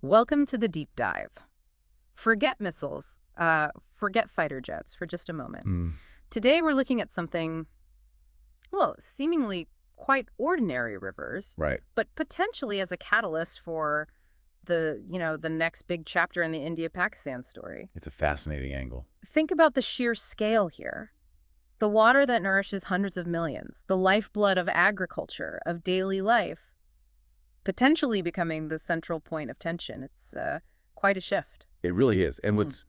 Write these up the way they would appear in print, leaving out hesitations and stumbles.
Welcome to the deep dive. Forget missiles, forget fighter jets for just a moment. Today we're looking at something, well, seemingly quite ordinary rivers, Right. but potentially as a catalyst for the next big chapter in the India-Pakistan story. It's a fascinating angle. Think about the sheer scale here. The water that nourishes hundreds of millions, the lifeblood of agriculture, of daily life, potentially becoming the central point of tension. It's quite a shift. It really is. And what's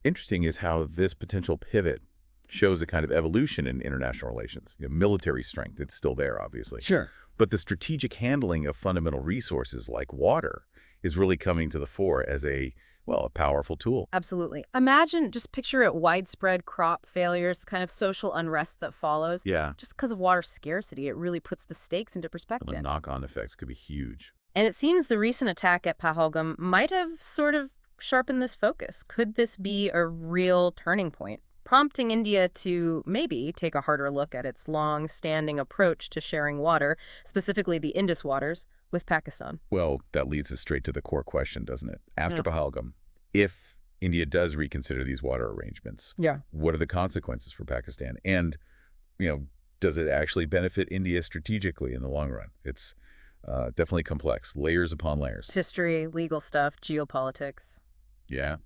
interesting is how this potential pivot shows a kind of evolution in international relations. Military strength, it's still there, obviously. Sure. But the strategic handling of fundamental resources like water is really coming to the fore as a powerful tool. Absolutely. Just picture it, widespread crop failures, the kind of social unrest that follows. Yeah. Just because of water scarcity, it really puts the stakes into The perspective. knock-on effects could be huge. And it seems the recent attack at Pahalgam might have sort of sharpened this focus. Could this be a real turning point, prompting India to maybe take a harder look at its long-standing approach to sharing water, specifically the Indus Waters, with Pakistan? Well, that leads us straight to the core question, doesn't it? After Pahalgam, if India does reconsider these water arrangements, what are the consequences for Pakistan? And, does it actually benefit India strategically in the long run? It's definitely complex, layers upon layers. History, legal stuff, geopolitics. Yeah.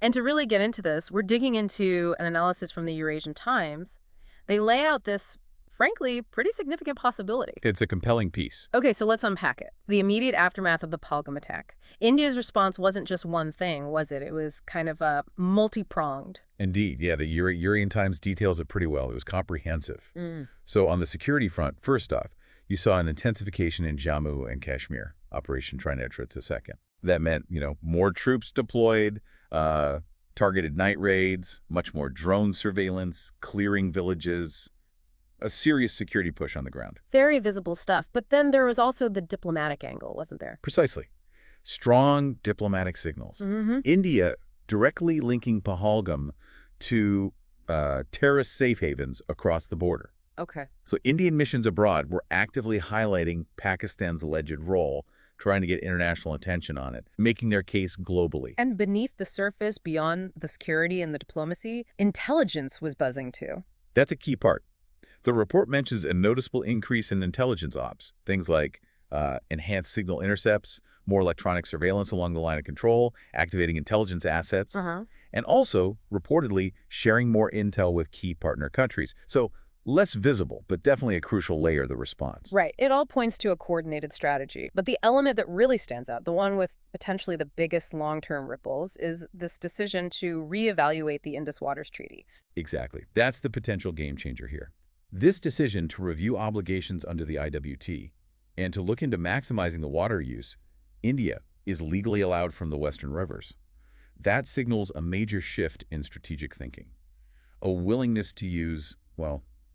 And to really get into this, we're digging into an analysis from the Eurasian Times. They lay out this, frankly, pretty significant possibility. It's a compelling piece. Okay, so let's unpack it. The immediate aftermath of the Pahalgam attack. India's response wasn't just one thing, was it? It was kind of multi-pronged. Indeed. Yeah, the Eurasian Times details it pretty well. It was comprehensive. So on the security front, first off, you saw an intensification in Jammu and Kashmir, Operation Trinetra to second. That meant, more troops deployed, targeted night raids, much more drone surveillance, clearing villages, a serious security push on the ground. Very visible stuff. But then there was also the diplomatic angle, wasn't there? Precisely. Strong diplomatic signals. India directly linking Pahalgam to terrorist safe havens across the border. Okay. So Indian missions abroad were actively highlighting Pakistan's alleged role, trying to get international attention on it, making their case globally. And beneath the surface, beyond the security and the diplomacy, intelligence was buzzing too. That's a key part. The report mentions a noticeable increase in intelligence ops, things like enhanced signal intercepts, more electronic surveillance along the line of control, activating intelligence assets, and also, reportedly, sharing more intel with key partner countries. So less visible, but definitely a crucial layer of the response. Right. It all points to a coordinated strategy. But the element that really stands out, the one with potentially the biggest long-term ripples, is this decision to reevaluate the Indus Waters Treaty. Exactly. That's the potential game changer here. This decision to review obligations under the IWT and to look into maximizing the water use, India is legally allowed from the Western rivers. That signals a major shift in strategic thinking, a willingness to use,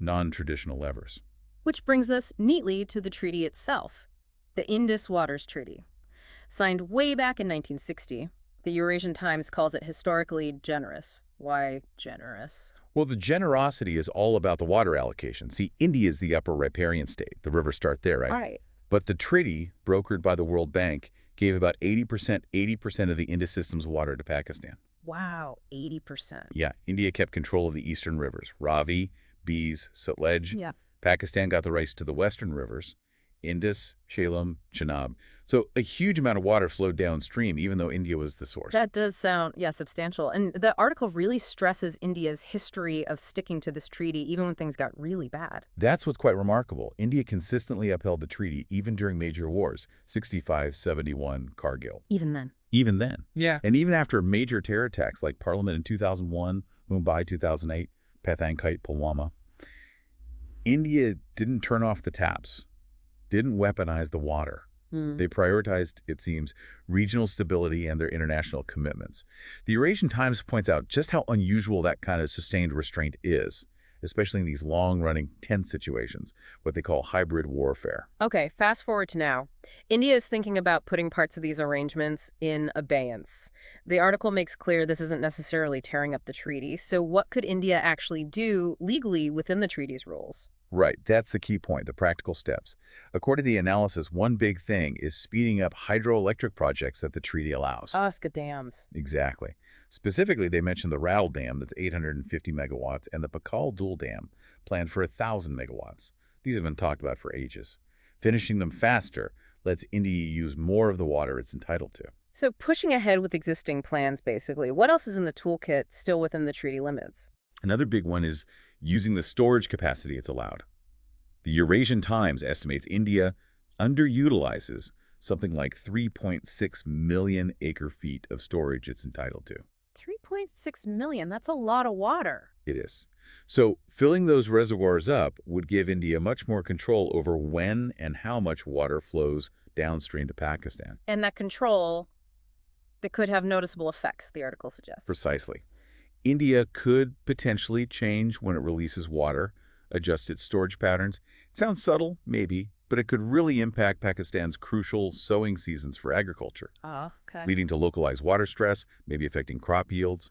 non-traditional levers. Which brings us neatly to the treaty itself, the Indus Waters Treaty. Signed way back in 1960, the Eurasian Times calls it historically generous. Why generous? Well, the generosity is all about the water allocation. See, India is the upper riparian state. The rivers start there, right? Right. But the treaty, brokered by the World Bank, gave about 80% of the Indus system's water to Pakistan. Wow, 80%. Yeah, India kept control of the eastern rivers, Ravi, Beas, Sutlej. Yeah. Pakistan got the rights to the western rivers, Indus, Jhelum, Chenab. So a huge amount of water flowed downstream, even though India was the source. That does sound, substantial. And the article really stresses India's history of sticking to this treaty even when things got really bad. That's what's quite remarkable. India consistently upheld the treaty even during major wars, 65, 71, Kargil. Even then. Even then. Yeah. And even after major terror attacks like Parliament in 2001, Mumbai 2008, Pathankite, Pulwama, India didn't turn off the taps, didn't weaponize the water. They prioritized, it seems, regional stability and their international commitments. The Eurasian Times points out just how unusual that kind of sustained restraint is, especially in these long-running tense situations, what they call hybrid warfare. Okay, fast forward to now. India is thinking about putting parts of these arrangements in abeyance. The article makes clear this isn't necessarily tearing up the treaty. So what could India actually do legally within the treaty's rules? Right, that's the key point, the practical steps. According to the analysis, one big thing is speeding up hydroelectric projects that the treaty allows. Oscar dams. Exactly. Specifically, they mentioned the Rattle Dam, that's 850 megawatts, and the Pakal Dul Dam, planned for 1,000 megawatts. These have been talked about for ages. Finishing them faster lets India use more of the water it's entitled to. So pushing ahead with existing plans, basically. What else is in the toolkit still within the treaty limits? Another big one is using the storage capacity it's allowed. The Eurasian Times estimates India underutilizes something like 3.6 million acre-feet of storage it's entitled to. 3.6 million, that's a lot of water. It is. So filling those reservoirs up would give India much more control over when and how much water flows downstream to Pakistan. And that control, that could have noticeable effects, the article suggests. Precisely. India could potentially change when it releases water, adjust its storage patterns. It sounds subtle, maybe, but it could really impact Pakistan's crucial sowing seasons for agriculture, Okay. leading to localized water stress, maybe affecting crop yields.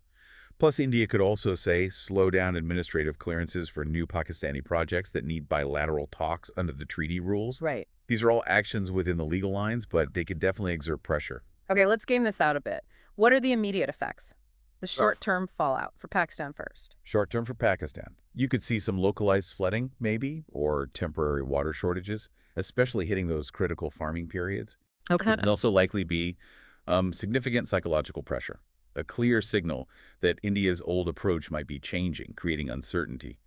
Plus, India could also, say, slow down administrative clearances for new Pakistani projects that need bilateral talks under the treaty rules. Right. These are all actions within the legal lines, but they could definitely exert pressure. Okay, let's game this out a bit. What are the immediate effects? The short-term fallout for Pakistan first. Short-term for Pakistan. You could see some localized flooding, maybe, or temporary water shortages, especially hitting those critical farming periods. Okay. There'd also likely be significant psychological pressure, a clear signal that India's old approach might be changing, creating uncertainty.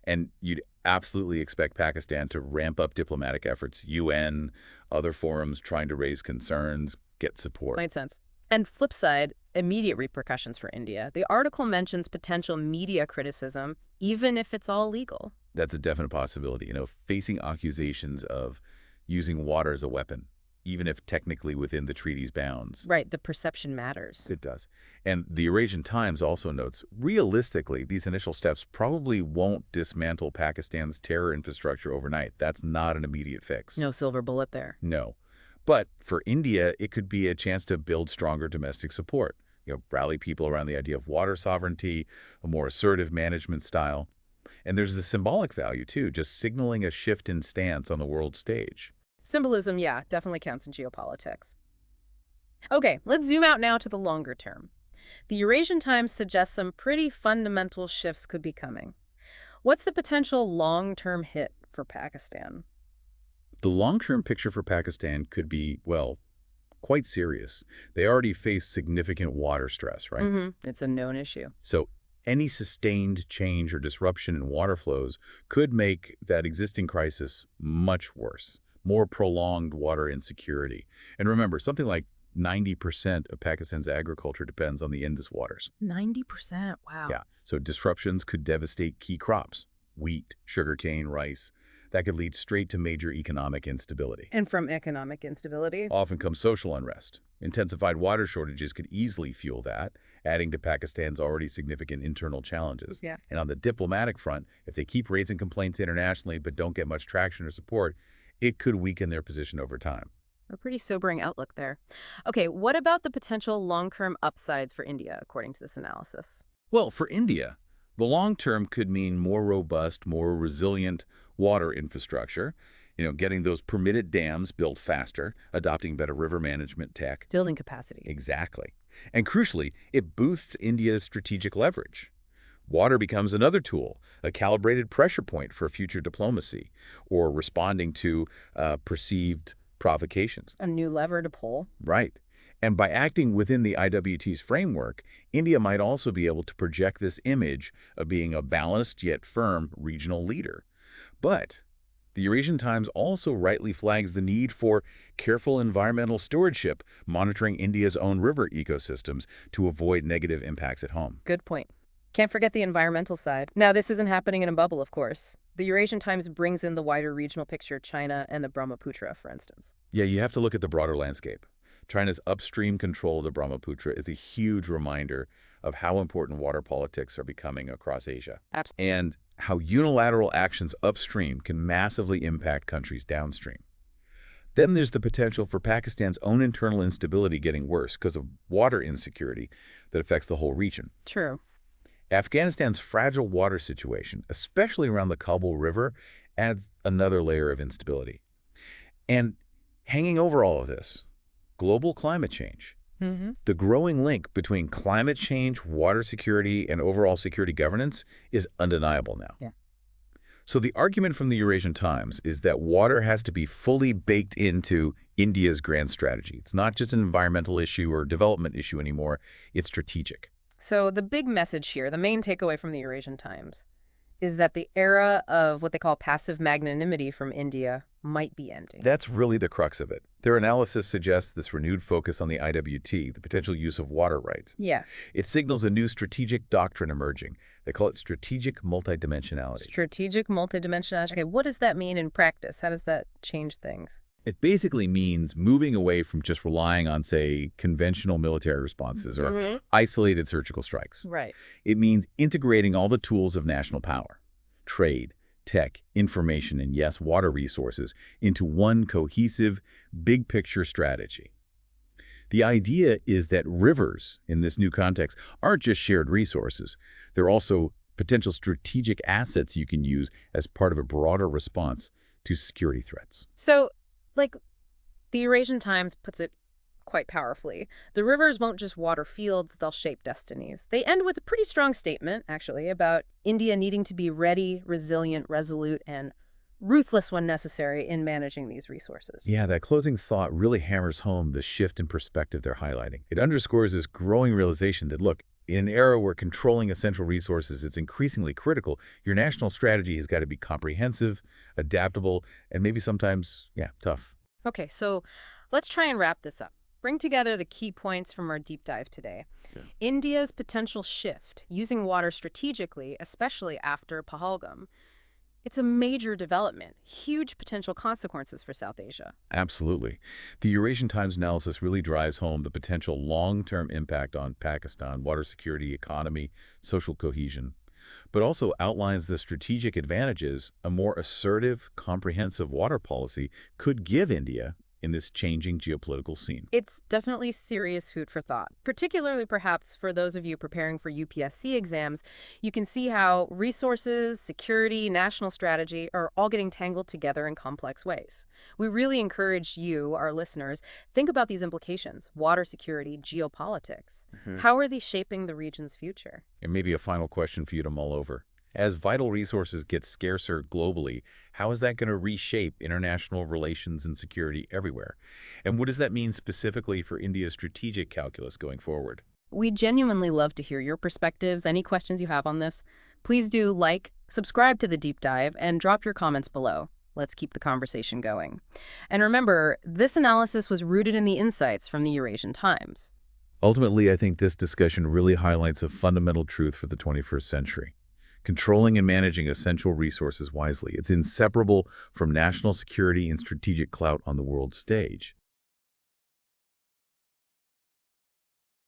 And you'd absolutely expect Pakistan to ramp up diplomatic efforts, UN, other forums trying to raise concerns, get support. Made sense. And flip side, immediate repercussions for India. The article mentions potential media criticism, even if it's all legal. That's a definite possibility, facing accusations of using water as a weapon, even if technically within the treaty's bounds. Right, the perception matters. It does. And the Eurasian Times also notes, realistically, these initial steps probably won't dismantle Pakistan's terror infrastructure overnight. That's not an immediate fix. No silver bullet there. No. But for India, it could be a chance to build stronger domestic support, rally people around the idea of water sovereignty, a more assertive management style. And there's the symbolic value, too, just signaling a shift in stance on the world stage. Symbolism, yeah, definitely counts in geopolitics. Okay, let's zoom out now to the longer term. The Eurasian Times suggests some pretty fundamental shifts could be coming. What's the potential long-term hit for Pakistan? The long-term picture for Pakistan could be, well, quite serious. They already face significant water stress, right? It's a known issue. So any sustained change or disruption in water flows could make that existing crisis much worse, more prolonged water insecurity. And remember, something like 90% of Pakistan's agriculture depends on the Indus Waters. 90%, wow. Yeah, so disruptions could devastate key crops, wheat, sugarcane, rice. That could lead straight to major economic instability. And from economic instability? Often comes social unrest. Intensified water shortages could easily fuel that, adding to Pakistan's already significant internal challenges. Yeah. And on the diplomatic front, if they keep raising complaints internationally but don't get much traction or support, it could weaken their position over time. A pretty sobering outlook there. Okay, what about the potential long-term upsides for India, according to this analysis? Well, for India, the long term could mean more robust, more resilient water infrastructure, getting those permitted dams built faster, adopting better river management tech. Building capacity. Exactly. And crucially, it boosts India's strategic leverage. Water becomes another tool, a calibrated pressure point for future diplomacy, or responding to perceived provocations. A new lever to pull. Right. And by acting within the IWT's framework, India might also be able to project this image of being a balanced yet firm regional leader. But the Eurasian Times also rightly flags the need for careful environmental stewardship, monitoring India's own river ecosystems to avoid negative impacts at home. Good point. Can't forget the environmental side. Now, this isn't happening in a bubble, of course. The Eurasian Times brings in the wider regional picture, China and the Brahmaputra, for instance. Yeah, you have to look at the broader landscape. China's upstream control of the Brahmaputra is a huge reminder of how important water politics are becoming across Asia. Absolutely. And how unilateral actions upstream can massively impact countries downstream. Then there's the potential for Pakistan's own internal instability getting worse because of water insecurity that affects the whole region. True. Afghanistan's fragile water situation, especially around the Kabul River adds another layer of instability. And hanging over all of this, global climate change. The growing link between climate change, water security, and overall security governance is undeniable now. Yeah. So the argument from the Eurasian Times is that water has to be fully baked into India's grand strategy. It's not just an environmental issue or development issue anymore. It's strategic. So the big message here, the main takeaway from the Eurasian Times, is that the era of what they call passive magnanimity from India might be ending. That's really the crux of it. Their analysis suggests this renewed focus on the IWT, the potential use of water rights. Yeah. It signals a new strategic doctrine emerging. They call it strategic multidimensionality. Strategic multidimensionality. Okay, what does that mean in practice? How does that change things? It basically means moving away from just relying on, say, conventional military responses or isolated surgical strikes. Right. It means integrating all the tools of national power, trade, tech, information, and yes, water resources into one cohesive, big-picture strategy. The idea is that rivers, in this new context, aren't just shared resources. They're also potential strategic assets you can use as part of a broader response to security threats. So, like, the Eurasian Times puts it quite powerfully, the rivers won't just water fields, they'll shape destinies. They end with a pretty strong statement, actually, about India needing to be ready, resilient, resolute, and ruthless when necessary in managing these resources. Yeah, that closing thought really hammers home the shift in perspective they're highlighting. It underscores this growing realization that, look, in an era where controlling essential resources is increasingly critical, your national strategy has got to be comprehensive, adaptable, and maybe sometimes, tough. Okay, so let's try and wrap this up. Bring together the key points from our deep dive today. Yeah. India's potential shift, using water strategically, especially after Pahalgam. It's a major development, huge potential consequences for South Asia. Absolutely. The Eurasian Times analysis really drives home the potential long-term impact on Pakistan, water security, economy, social cohesion, but also outlines the strategic advantages a more assertive, comprehensive water policy could give India in this changing geopolitical scene. It's definitely serious food for thought, particularly perhaps for those of you preparing for UPSC exams. You can see how resources, security, national strategy are all getting tangled together in complex ways. We really encourage you, our listeners, think about these implications: water security, geopolitics. How are these shaping the region's future? And maybe a final question for you to mull over. As vital resources get scarcer globally, how is that going to reshape international relations and security everywhere? And what does that mean specifically for India's strategic calculus going forward? We genuinely love to hear your perspectives. Any questions you have on this, please do like, subscribe to The Deep Dive, and drop your comments below. Let's keep the conversation going. And remember, this analysis was rooted in the insights from the Eurasian Times. Ultimately, I think this discussion really highlights a fundamental truth for the 21st century. Controlling and managing essential resources wisely. It's inseparable from national security and strategic clout on the world stage.